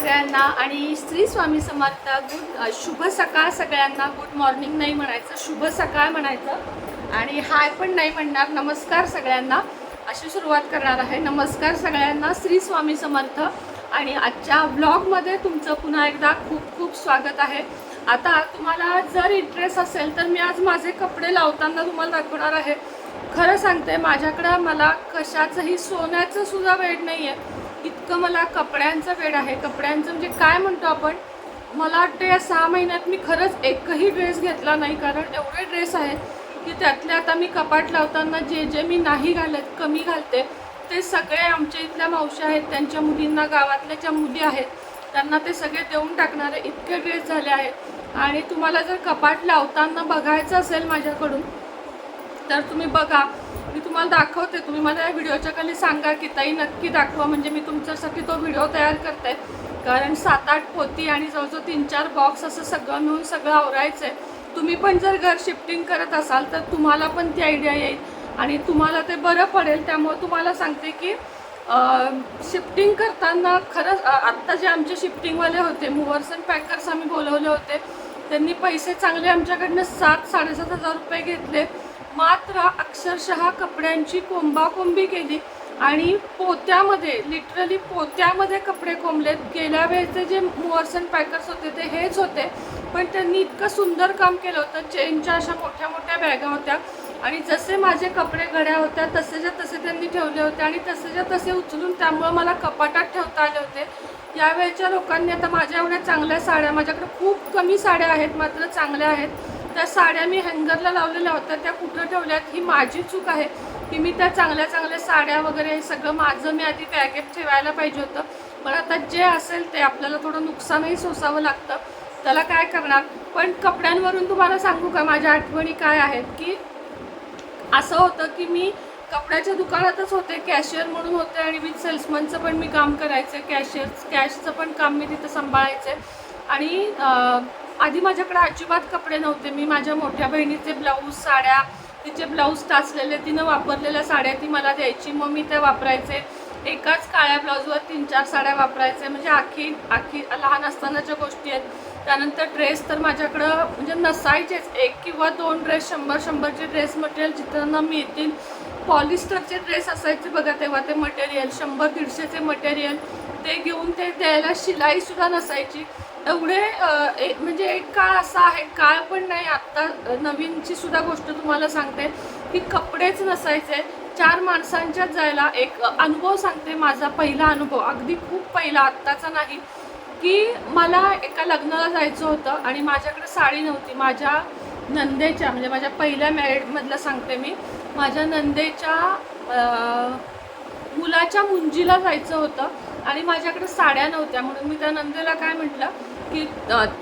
सगळ्यांना आणि श्री स्वामी समर्थ. शुभ सकाळ सगळ्यांना. गुड मॉर्निंग नाही म्हणायचं, शुभ सकाळ म्हणायचं आणि हाय पण नाही म्हणणार. नमस्कार सगळ्यांना अशी सुरुवात करणार आहे. नमस्कार सगळ्यांना, श्री स्वामी समर्थ. आणि आजच्या ब्लॉगमध्ये तुमचं पुन्हा एकदा खूप खूप स्वागत आहे. आता तुम्हाला जर इंटरेस्ट असेल तर मी आज माझे कपडे लावताना तुम्हाला दाखवणार आहे. खरं सांगते, माझ्याकडं मला कशाचंही सोन्याचं सुद्धा वेड नाही आहे, इतकं मला कपड्यांचं वेड आहे. कपड्यांचं म्हणजे काय म्हणतो आपण, मला वाटतं या 6 महिन्यात मी खरंच एकही ड्रेस घेतला नाही, कारण एवढे ड्रेस आहेत की त्यातले आता मी कपाट लावताना जे जे मी नाही घालत, कमी घालते, ते सगळे आमच्या इथल्या मावशी आहेत, त्यांच्या मुलींना, गावातल्या ज्या मुली आहेत त्यांना ते सगळे देऊन टाकणारे इतके ड्रेस झाले आहेत. आणि तुम्हाला जर कपाट लावताना बघायचं असेल माझ्याकडून तर तुम्ही बघा, मी तुम्हाला दाखवते. तुम्ही मला या व्हिडिओच्या खाली सांगा की ताई नक्की दाखवा, म्हणजे मी तुमच्यासाठी तो व्हिडिओ तयार करते. कारण 7-8 पोती आणि जवळजवळ 3-4 बॉक्स असं सगळं मिळून सगळं आवरायचं आहे. तुम्ही पण जर घर शिफ्टिंग करत असाल तर तुम्हाला पण ती आयडिया येईल आणि तुम्हाला ते बरं पडेल. त्यामुळे तुम्हाला सांगते की शिफ्टिंग करताना खरंच आत्ता जे आमचे शिफ्टिंगवाले होते, मूवर्स अँड पॅकर्स आम्ही बोलवले होते, त्यांनी पैसे चांगले आमच्याकडनं 7-7.5 रुपये घेतले. मात्र अक्षरशः कपड्यांची कोंबाकोंबी केली आणि पोत्यामध्ये, लिटरली पोत्यामध्ये कपडे कोंबलेत. गेल्या वेळेचे जे मूवर्स अँड पॅकर्स होते ते हेच होते, पण त्यांनी इतकं सुंदर काम केलं होतं. चेनच्या अशा मोठ्या मोठ्या बॅगा होत्या आणि जसे माझे कपडे घड्या होत्या तसेच्या तसे त्यांनी ठेवले होते आणि तसेच्या तसे उचलून त्यामुळं मला कपाटात ठेवता आले होते. यावेळेच्या लोकांनी, आता माझ्या एवढ्या चांगल्या साड्या, माझ्याकडे खूप कमी साड्या आहेत मात्र चांगल्या आहेत, त्या साड्या मी हँगरला लावलेल्या होत्या, त्या कुठं ठेवल्यात ही माझी चूक आहे की मी त्या चांगल्या चांगल्या साड्या वगैरे हे सगळं माझं मी आधी बॅगेत ठेवायला पाहिजे होतं. पण आता जे असेल ते आपल्याला थोडं नुकसानही सोसावं लागतं, त्याला काय करणार. पण कपड्यांवरून तुम्हाला सांगू का माझ्या आठवणी काय आहेत, की असं होतं की मी कपड्याच्या दुकानातच होते, कॅशियर म्हणून होते आणि विथ सेल्समनचं पण मी काम करायचे, कॅशचं पण काम मी तिथं सांभाळायचे. आणि आधी माझ्याकडे अजिबात कपडे नव्हते. मी माझ्या मोठ्या बहिणीचे ब्लाऊज, साड्या, तिचे ब्लाऊज टाचलेले, तिनं वापरलेल्या साड्या ती मला द्यायची, मग मी त्या वापरायचे. एकाच काळ्या ब्लाऊजवर 3-4 साड्या वापरायचे, म्हणजे आखी लहान असतानाच्या गोष्टी आहेत. त्यानंतर ड्रेस तर माझ्याकडं म्हणजे नसायचेच. 1 किंवा 2 ड्रेस, 100-100चे ड्रेस मटेरियल जिथं मिळतील. पॉलिस्टरचे ड्रेस असायचे बघा तेव्हा, ते मटेरियल 100-150चे मटेरियल, ते घेऊन ते द्यायला शिलाईसुद्धा नसायची. एवढे म्हणजे एक काळ असा आहे, काळ पण नाही, आत्ता नवीनची सुद्धा गोष्ट तुम्हाला सांगते की कपडेच नसायचे. 4 माणसांच्यात जायला. एक अनुभव सांगते, माझा पहिला अनुभव, अगदी खूप पहिला, आत्ताचा नाही, की मला एका लग्नाला जायचं होतं आणि माझ्याकडे साडी नव्हती. माझ्या नंदेच्या, म्हणजे माझ्या पहिल्या मॅरिडमधलं सांगते मी, माझ्या नंदेच्या मुलाच्या मुंजीला जायचं होतं आणि माझ्याकडे साड्या नव्हत्या. म्हणून मी त्या नंदेला काय म्हटलं की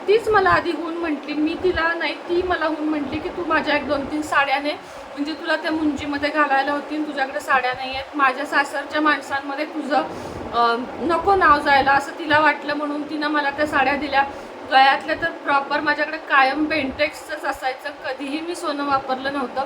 तीच मला आधी होऊन म्हटली, मी तिला नाही, ती मला होऊन म्हटली की तू माझ्या 1-2-3 साड्या ने, म्हणजे तुला त्या मुंजीमध्ये घालायला होती, तुझ्याकडे साड्या नाही आहेत. माझ्या सासरच्या माणसांमध्ये तुझं नको नाव जायला असं तिला वाटलं, म्हणून तिनं मला त्या साड्या दिल्या. गळ्यातल्या तर प्रॉपर माझ्याकडे कायम बेंटेक्सचंच असायचं, कधीही मी सोनं वापरलं नव्हतं.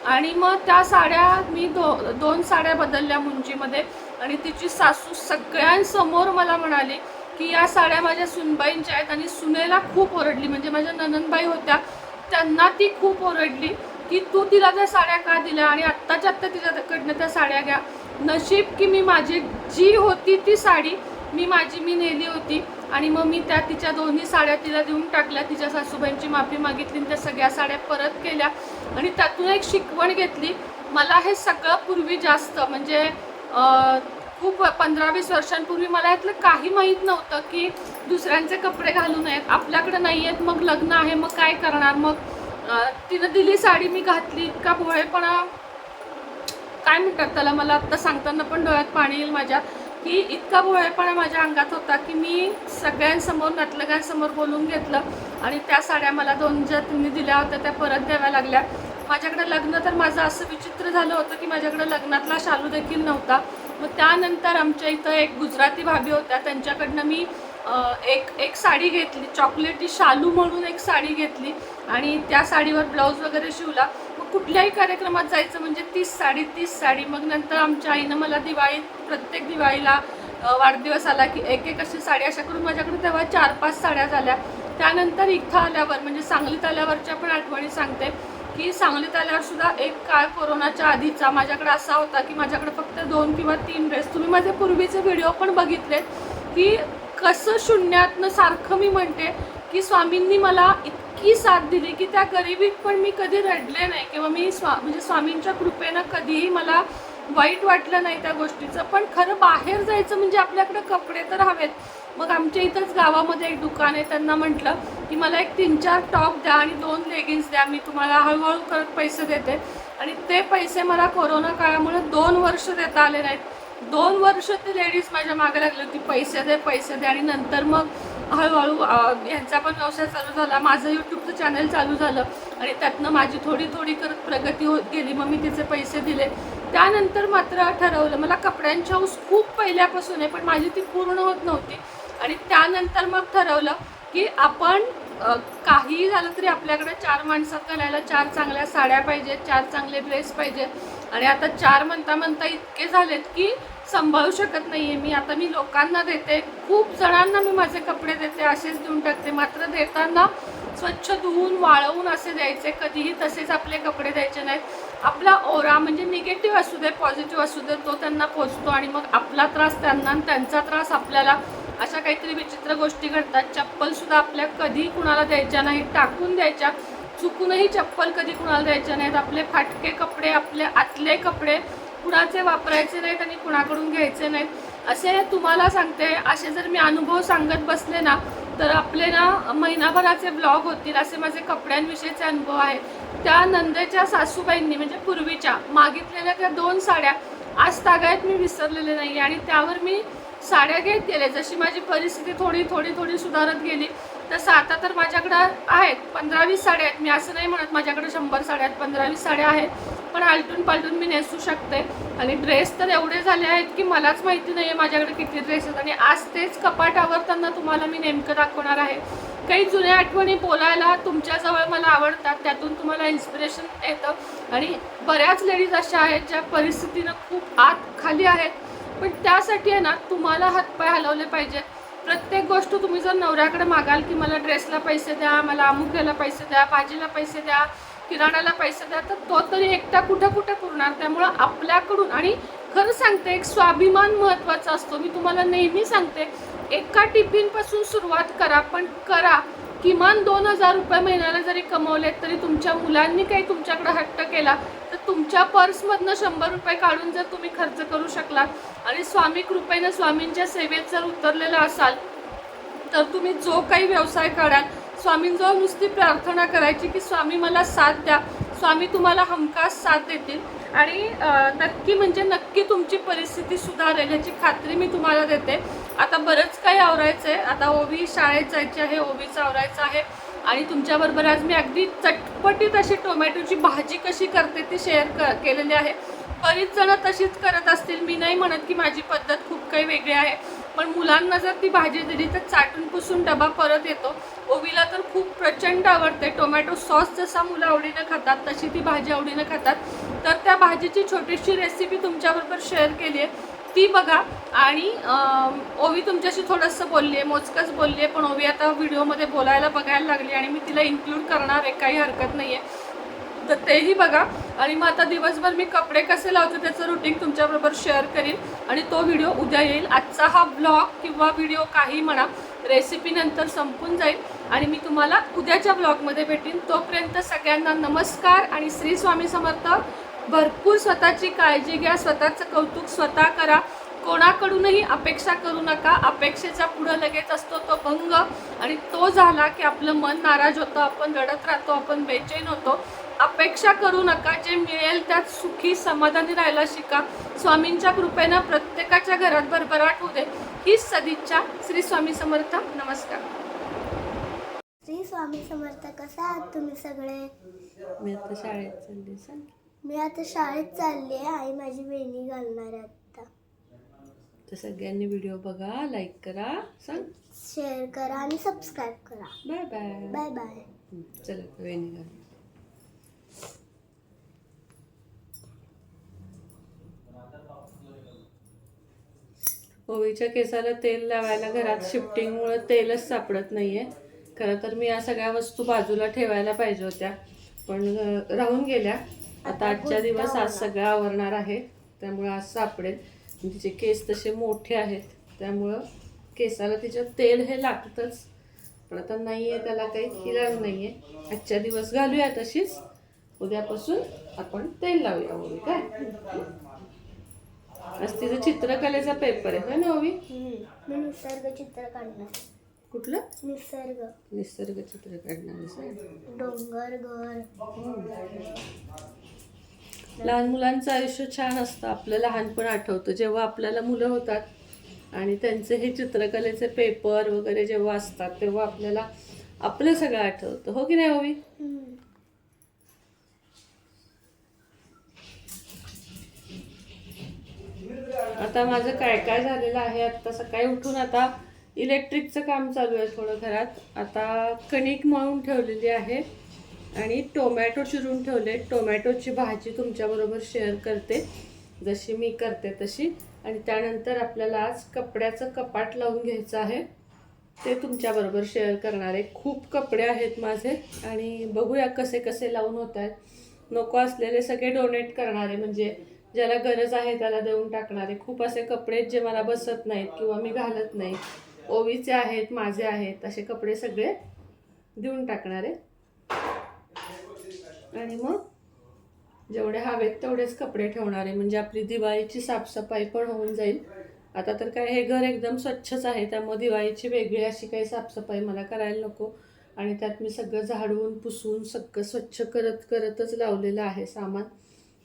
आणि मग त्या साड्या मी 2 साड्या बदलल्या मुंजीमध्ये. आणि तिची सासू सगळ्यांसमोर मला म्हणाली की या साड्या माझ्या सुनबाईंच्या आहेत. आणि सुनेला खूप ओरडली, म्हणजे माझ्या ननंदबाई होत्या त्यांना ती खूप ओरडली की तू तिला त्या साड्या का दिल्या आणि आत्ताच्या आत्ता तिच्याकडनं त्या साड्या घ्या. नशीब की मी माझी जी होती ती साडी मी नेली होती आणि मग मी त्या तिच्या 2ही साड्या तिला देऊन टाकल्या. तिच्या सासूबाईंची माफी मागितली आणि त्या सगळ्या साड्या परत केल्या. आणि त्यातून एक शिकवण घेतली. मला हे सगळं पूर्वी जास्त, म्हणजे खूप 15-20 वर्षांपूर्वी मला यातलं काही माहीत नव्हतं की दुसऱ्यांचे कपडे घालू नयेत. आपल्याकडे नाही आहेत, मग लग्न आहे, मग काय करणार. मग तिनं दिली साडी, मी घातली. इतका भोळेपणा, काय म्हणतात त्याला, मला आत्ता सांगताना पण डोळ्यात पाणी येईल माझ्या, की इतका भोळेपणा माझ्या अंगात होता की मी सगळ्यांसमोर, नातलगांसमोर बोलून घेतलं आणि त्या साड्या मला 2 ज्या त्यांनी दिल्या होत्या त्या परत द्याव्या लागल्या. माझ्याकडे लग्न तर माझं असं विचित्र झालं होतं की माझ्याकडे लग्नातला शालू देखील नव्हता. मग त्यानंतर आमच्या इथं एक गुजराती भाभी होत्या, त्यांच्याकडनं मी एक साडी घेतली, चॉकलेटी शालू म्हणून एक साडी घेतली आणि त्या साडीवर ब्लाऊज वगैरे शिवला. मग कुठल्याही कार्यक्रमात जायचं म्हणजे तीच साडी. मग नंतर आमच्या आईनं मला प्रत्येक दिवाळीला वाढदिवस आला की एक एक अशी साडी अशा करून माझ्याकडे तेव्हा 4-5 साड्या झाल्या. त्यानंतर इथं आल्यावर म्हणजे सांगलीत आल्यावरच्या पण आठवणी सांगते की सांगलीत आल्यावर सुद्धा एक काळ कोरोनाच्या आधीचा माझ्याकडे असा होता की माझ्याकडे फक्त 2 किंवा 3 ड्रेस. तुम्ही माझे पूर्वीचे व्हिडिओ पण बघितलेत की कसं शून्यातनं सारखं मी म्हणते की स्वामींनी मला इतकी साथ दिली की त्या गरिबीत पण मी कधी रडले नाही किंवा मी म्हणजे स्वामींच्या कृपेनं कधीही मला वाईट वाटलं नाही त्या गोष्टीचं. पण खरं बाहेर जायचं म्हणजे आपल्याकडे कपडे तर हवेत. मग आमच्या इथंच गावामध्ये एक दुकान आहे, त्यांना म्हटलं की मला एक 3-4 टॉप द्या आणि 2 लेगिन्स द्या, मी तुम्हाला हळूहळू करत पैसे देते. आणि ते पैसे मला कोरोना काळामुळे 2 वर्ष देता आले नाहीत. 2 वर्ष ते लेडीज माझ्या मागे लागली होती, पैसे दे पैसे दे. आणि नंतर मग हळूहळू ह्यांचा पण व्यवसाय चालू झाला, माझं यूट्यूबचं चॅनल चालू झालं आणि त्यातनं माझी थोडी थोडी करत प्रगती होत गेली. मग मी तिचे पैसे दिले. त्यानंतर मात्र ठरवलं, मला कपड्यांची हौस खूप पहिल्यापासून आहे पण माझी ती पूर्ण होत नव्हती. आणि त्यानंतर मग ठरवलं की आपण काहीही झालं तरी आपल्याकडे 4 माणसात घालायला 4 चांगल्या साड्या पाहिजेत, 4 चांगले ड्रेस पाहिजेत. आणि आता 4 म्हणता म्हणता इतके झालेत की सांभाळू शकत नाही आहे मी. आता मी लोकांना देते, खूप जणांना मी माझे कपडे देते, असेच देऊन टाकते. मात्र देताना स्वच्छ धुवून वाळवून असे द्यायचे, कधीही तसेच आपले कपडे द्यायचे नाहीत. आपला ओरा म्हणजे निगेटिव्ह असू दे पॉझिटिव्ह असू दे तो त्यांना पोचतो आणि मग आपला त्रास त्यांना आणि त्यांचा त्रास आपल्याला. अशा काहीतरी विचित्र गोष्टी घडतात. चप्पलसुद्धा आपल्या कधी कुणाला द्यायच्या नाहीत, टाकून द्यायच्या. चुकूनही चप्पल कधी कुणाला द्यायच्या नाहीत. आपले फाटके कपडे, आपले आतले कपडे कुणाचे वापरायचे नाहीत आणि कुणाकडून घ्यायचे नाहीत. असे तुम्हाला सांगते, असे जर मी अनुभव सांगत बसले ना तर आपले ना महिनाभराचे ब्लॉग होतील. असे माझे कपड्यांविषयीचे अनुभव आहेत. त्या नंदेच्या सासूबाईंनी म्हणजे पूर्वीच्या मागितलेल्या त्या 2 साड्या आज तागायत मी विसरलेले नाही. आणि त्यावर मी साड्या घेत गेले. जशी माझी परिस्थिती थोडी थोडी थोडी सुधारत गेली तसं आता तर माझ्याकडं आहेत 15-20 साड्या आहेत. मी असं नाही म्हणत माझ्याकडे 100 साड्या आहेत, 15-20 साड्या आहेत. पण आलटून पालटून मी नेसू शकते. आणि ड्रेस तर एवढे झाले आहेत की मलाच माहिती नाही आहे माझ्याकडे किती ड्रेस आहेत. आणि आज तेच कपाटावर त्यांना तुम्हाला मी नेमकं दाखवणार आहे. काही जुन्या आठवणी बोलायला तुमच्याजवळ मला आवडतात, त्यातून तुम्हाला इन्स्पिरेशन येतं. आणि बऱ्याच लेडीज अशा आहेत ज्या परिस्थितीनं खूप आत खाली आहेत, पण त्यासाठी आहे ना तुम्हाला हातपाय हलवले पाहिजेत. प्रत्येक गोष्ट तुम्ही जर नवऱ्याकडे मागाल की मला ड्रेसला पैसे द्या, मला अमुक घ्यायला पैसे द्या, भाजीला पैसे द्या, किराणाला पैसे द्या, तर तो तरी एकटा कुठं कुठं पुरणार. त्यामुळं आपल्याकडून, आणि खरं सांगते एक स्वाभिमान महत्त्वाचा असतो. मी तुम्हाला नेहमी सांगते एका टिफिनपासून सुरुवात करा, पण करा. किमान 2000 रुपये महिन्याला जरी कमवलेत तरी तुमच्या मुलांनी काही तुमच्याकडे हट्ट केला तर तुमच्या पर्समधनं 100 रुपये काढून जर तुम्ही खर्च करू शकलात आणि स्वामी कृपेनं स्वामींच्या सेवेत जर उतरलेला असाल तर तुम्ही जो काही व्यवसाय काढाल स्वामींजवळ नुसती प्रार्थना करायची की स्वामी मला साथ द्या. स्वामी तुम्हाला हमखास साथ देतील आणि नक्की म्हणजे नक्की तुमची परिस्थिती सुधारेल याची खात्री मी तुम्हाला देते. आता बरंच काही आवरायचं आहे. आता ओवी शाळेत जायची आहे, ओवीचं आवरायचं आहे. आणि तुमच्याबरोबर आज मी अगदी चटपटीत अशी टोमॅटोची भाजी कशी करते ती शेअर केलेली आहे. बरीच जणं तशीच करत असतील, मी नाही म्हणत की माझी पद्धत खूप काही वेगळी आहे. पण मुलांना जर ती भाजी दिली तर चाटून पुसून डबा परत येतो. ओवीला तर खूप प्रचंड आवडते. टोमॅटो सॉस जसा मुलं आवडीनं खातात तशी ती भाजी आवडीनं खातात. तर त्या भाजीची छोटीशी रेसिपी तुमच्याबरोबर शेअर केली आहे, ती बघा. आणि ओवी तुमच्याशी थोडंसं बोलली आहे, मोजकंच बोलली आहे, पण ओवी आता व्हिडिओमध्ये बोलायला बघायला लागली आणि मी तिला इन्क्लूड करणार आहे, काही हरकत नाही आहे. तर तेही बघा. आणि मग आता दिवसभर मी कपडे कसे लावते त्याचं रुटीन तुमच्याबरोबर शेअर करीन आणि तो व्हिडिओ उद्या येईल. आजचा हा ब्लॉग किंवा व्हिडिओ काही म्हणा रेसिपी नंतर संपून जाईल आणि मी तुम्हाला उद्याच्या ब्लॉगमध्ये भेटीन. तोपर्यंत सगळ्यांना नमस्कार आणि श्री स्वामी समर्थ. भरपूर स्वतःची काळजी घ्या, स्वतःचं कौतुक स्वतः करा, कोणाकडूनही अपेक्षा करू नका. अपेक्षेचा पुढं लगेच असतो तो भंग आणि तो झाला की आपलं मन नाराज होतं, आपण रडत राहतो, आपण बेचैन होतो. अपेक्षा करू नका, जे मिळेल त्यात सुखी समाधानी राहायला शिका. स्वामींच्या कृपेनं प्रत्येकाच्या घरात भरभराट होऊ दे हीच सदिच्छा. श्री स्वामी समर्थ. नमस्कार. श्री स्वामी समर्थ. कसा आहात तुम्ही सगळे? मी आता शाळेत चालली. सांग. मी आता शाळेत चालली आहे. आई माझी वेणी घालणार आहे आता. तर सगळ्यांनी व्हिडिओ बघा, लाईक करा, सांग, शेअर करा आणि सबस्क्राईब करा. Bye bye. Bye bye. चला वेणी घाल. ओवीच्या केसाला तेल लावायला घरात शिफ्टिंगमुळे तेलच सापडत नाहीये. खरं तर मी या सगळ्या वस्तू बाजूला ठेवायला पाहिजे होत्या, पण राहून गेल्या. आता आजच्या दिवस आज सगळं आवरणार आहे, त्यामुळे आज सापडेल. तिचे केस तसे मोठे आहेत, त्यामुळं केसाला तिच्या तेल हे लागतंच. पण आता नाही आहे, त्याला काही इलाज नाही आहे. आजच्या दिवस घालूया तशीच, उद्यापासून आपण तेल लावूया ओवी. काय आज तिचं चित्रकलेचा पेपर आहे ना ओवी? मी निसर्ग चित्र काढणार. कुठलं? निसर्ग चित्र काढणार. डोंगर, घर. लहान मुलांचं आयुष्य छान असतं. आपलं लहानपण आठवतं जेव्हा आपल्याला मुलं होतात आणि त्यांचे हे चित्रकलेचे पेपर वगैरे जेव्हा असतात, तेव्हा आपल्याला आपलं सगळं आठवतं. हो की नाही ओवी? आता माझं काय काय झालेलं आहे, आता सकाळी उठून आता इलेक्ट्रिकचं काम चालू आहे थोडं घरात. आता कणिक मळून ठेवलेली आहे आणि टोमॅटो चिरून ठेवले. टोमॅटोची भाजी तुमच्याबरोबर शेअर करते, जशी मी करते तशी. आणि त्यानंतर आपल्याला आज कपड्याचं कपाट लावून घ्यायचं आहे, ते तुमच्याबरोबर शेअर करणार आहे. खूप कपडे आहेत माझे आणि बघूया कसे कसे लावून होत आहेत. नको असलेले सगळे डोनेट करणारे, म्हणजे ज्याला गरज आहे त्याला देऊन टाकणारे. खूप असे कपडे जे मला बसत नाहीत किंवा मी घालत नाही, ओवीचे आहेत, माझे आहेत, असे कपडे सगळे देऊन टाकणारे. आणि मग जेवढे हवेत तेवढेच कपडे ठेवणारे, म्हणजे आपली दिवाळीची साफसफाई पण होऊन जाईल. आता तर काय हे घर एकदम स्वच्छच आहे, त्यामुळे दिवाळीची वेगळी अशी काही साफसफाई मला करायला नको. आणि त्यात मी सगळं झाडून पुसून सगळं स्वच्छ करतच लावलेलं आहे सामान.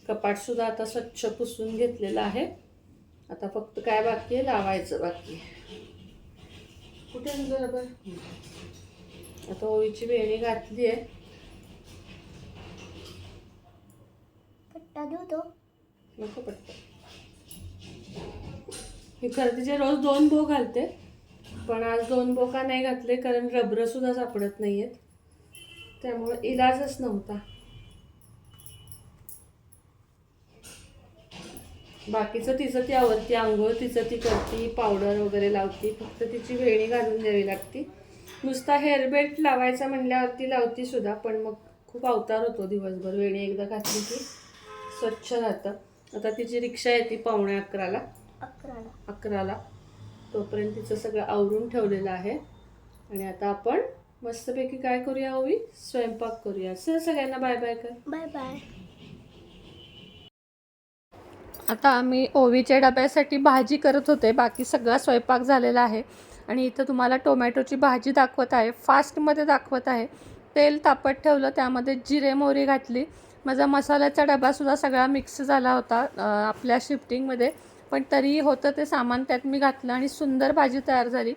कपाटसुद्धा आता स्वच्छ पुसून घेतलेलं आहे. आता फक्त काय बाकी आहे, लावायचं बाकी. कुठे बरोबर आता ओवीची वेणी घातली आहे. नको पट्टा. मी खरं तिचे रोज 2 बो घालते, पण आज 2 बो का नाही घातले, कारण रबर सुद्धा सापडत नाहीयेत, त्यामुळे इलाजच नव्हता. बाकीचं तिचं ती आवडती, आंघोळ तिचं ती करती, पावडर वगैरे लावती, फक्त तिची वेणी घालून द्यावी लागती. नुसता हेअरबेल्ट लावायचा म्हणल्यावरती लावती सुद्धा, पण मग खूप अवतार होतो दिवसभर. वेणी एकदा घातली की स्वच्छ राहतं. आता तिची रिक्षा येते 11:45. तोपर्यंत तिचं सगळं आवरून ठेवलेलं आहे. आणि आता आपण मस्तपैकी काय करूया ओवी, स्वयंपाक करूया. सगळ्यांना बाय बाय कर. Bye bye. आता आम्ही ओवीच्या डब्यासाठी भाजी करत होते, बाकी सगळा स्वयंपाक झालेला आहे. आणि इथं तुम्हाला टोमॅटोची भाजी दाखवत आहे, फास्टमध्ये दाखवत आहे. तेल तापत ठेवलं, त्यामध्ये जिरे मोहरी घातली. माझा मसाल्याचा डबासुद्धा सगळा मिक्स झाला होता आपल्या शिफ्टिंगमध्ये, पण तरीही होतं ते सामान त्यात मी घातलं आणि सुंदर भाजी तयार झाली.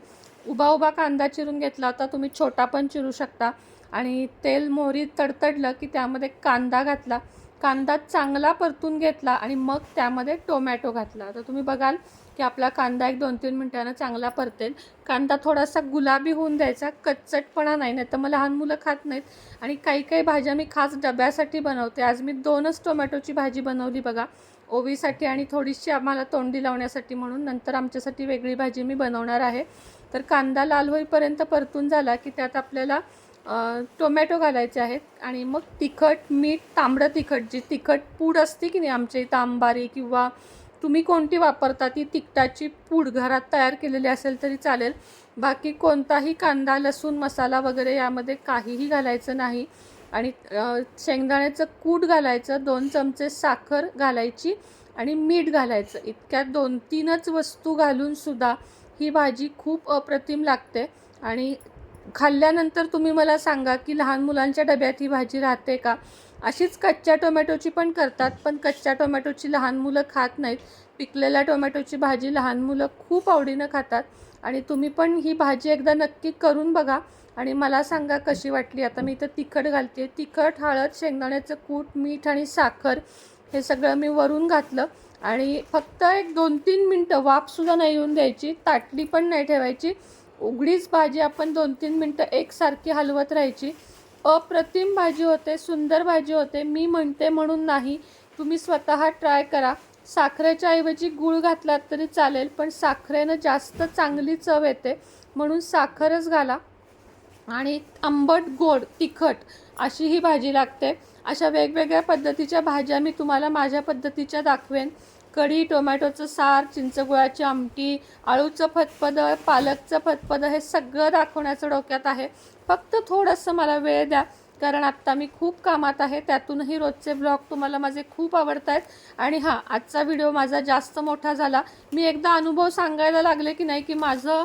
उभा कांदा चिरून घेतला होता, तुम्ही छोटा पण चिरू शकता. आणि तेल मोहरी तडतडलं की त्यामध्ये कांदा घातला. कांदा चांगला परतून घेतला आणि मग त्यामध्ये टोमॅटो घातला. आता तुम्ही बघाल की आपला कांदा 1-2-3 मिनिटांना चांगला परतेल. कांदा थोडासा गुलाबी होऊन द्यायचा, कच्चटपणा नाही तर मग लहान मुलं खात नाहीत. आणि काही भाज्या मी खास डब्यासाठी बनवते. आज मी 2च टोमॅटोची भाजी बनवली बघा, ओवीसाठी आणि थोडीशी आम्हाला तोंडी लावण्यासाठी म्हणून. नंतर आमच्यासाठी वेगळी भाजी मी बनवणार आहे. तर कांदा लाल होईपर्यंत परतून झाला की त्यात आपल्याला टोमॅटो घालायचे आहेत. आणि मग तिखट, मीठ, तांबडं तिखट, जी तिखट पूड असते की नाही आमच्या इथं अंबारी, किंवा तुम्ही कोणती वापरता ती तिखटाची पूड घरात तयार केलेली असेल तरी चालेल. बाकी कोणताही कांदा, लसूण, मसाला वगैरे यामध्ये काहीही घालायचं नाही. आणि शेंगदाण्याचं कूट घालायचं, 2 चमचे साखर घालायची आणि मीठ घालायचं. इतक्या 2-3च वस्तू घालूनसुद्धा ही भाजी खूप अप्रतिम लागते. आणि खाल्ल्यानंतर तुम्ही मला सांगा की लहान मुलांच्या डब्यात ही भाजी राहते का. अशीच कच्च्या टोमॅटोची पण करतात, पण कच्च्या टोमॅटोची लहान मुलं खात नाहीत. पिकलेल्या टोमॅटोची भाजी लहान मुलं खूप आवडीनं खातात. आणि तुम्ही पण ही भाजी एकदा नक्की करून बघा आणि मला सांगा कशी वाटली. आता मी इथं तिखट घालते, तिखट, हळद, शेंगदाण्याचं कूट, मीठ आणि साखर हे सगळं मी वरून घातलं. आणि फक्त 1-2-3 मिनटं, वाफसुद्धा नाही येऊन द्यायची, ताटली पण नाही ठेवायची, उघडीच भाजी आपण 2-3 मिनटं एकसारखी हलवत राहायची. अप्रतिम भाजी होते, सुंदर भाजी होते. मी म्हणते म्हणून नाही, तुम्ही स्वतः ट्राय करा. साखरेच्या ऐवजी गूळ घातलात तरी चालेल, पण साखरेनं जास्त चांगली चव येते, म्हणून साखरच घाला. आणि आंबट गोड तिखट अशी ही भाजी लागते. अशा वेगवेगळ्या पद्धतीच्या भाज्या मी तुम्हाला माझ्या पद्धतीच्या दाखवेन. कढी, टोमॅटोचं सार, चिंचगुळाची आमटी, आळूचं फतफदं, पालकचं फतफदं हे सगळं दाखवण्याचं डोक्यात आहे. फक्त थोडंसं मला वेळ द्या, कारण आत्ता मी खूप कामात आहे. त्यातूनही रोजचे ब्लॉग तुम्हाला माझे खूप आवडत आहेत. आणि हां, आजचा व्हिडिओ माझा जास्त मोठा झाला. मी एकदा अनुभव सांगायला लागले की नाही की माझं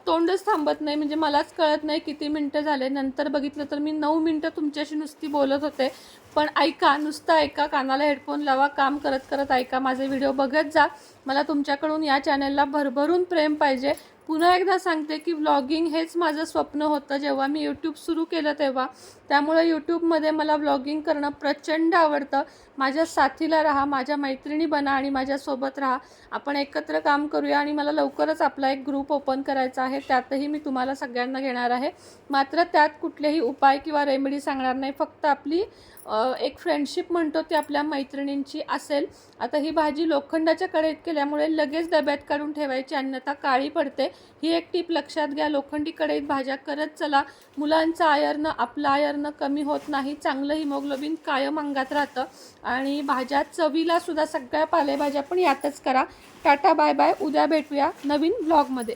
तोंडच थांबत नाही, म्हणजे मलाच कळत नाही किती मिनटं झाले. नंतर बघितलं तर मी 9 मिनटं तुमच्याशी नुसती बोलत होते. पण ऐका, नुसतं ऐका, कानाला हेडफोन लावा, काम करत करत ऐका, माझे व्हिडिओ बघत जा. मला तुमच्याकडून या चॅनलला भरभरून प्रेम पाहिजे. पुन्हा एकदा सांगते की व्लॉगिंग हेच माझं स्वप्न होतं जेव्हा मी यूट्यूब सुरू केलं तेव्हा. त्यामुळे यूट्यूबमध्ये मला व्लॉगिंग करणं प्रचंड आवडतं. माझ्या साथीला राहा, माझ्या मैत्रिणी बना आणि माझ्यासोबत राहा. आपण एकत्र काम करूया. आणि मला लवकरच आपला एक ग्रुप ओपन करायचा आहे, त्यातही मी तुम्हाला सगळ्यांना घेणार आहे. मात्र त्यात कुठलेही उपाय किंवा रेमेडी सांगणार नाही, फक्त आपली एक फ्रेंडशिप म्हणतो ती आपल्या मैत्रिणींची असेल. आता ही भाजी लोखंडाच्या कढईत केल्यामुळे लगेच डब्यात काढून ठेवायची, अन्यथा काळी पडते. ही एक टीप लक्षात घ्या. लोखंडी कढईत भाज्या करत चला. मुलांचं आयर्न, आपलं आयर्न कमी होत नाही. चांगलं हिमोग्लोबिन कायम अंगात राहतं. आणि भाज्या चवीला सुद्धा सगळ्या पालेभाज्या पण यातच करा. Tata bye bye. उद्या भेटूया नवीन व्लॉगमध्ये.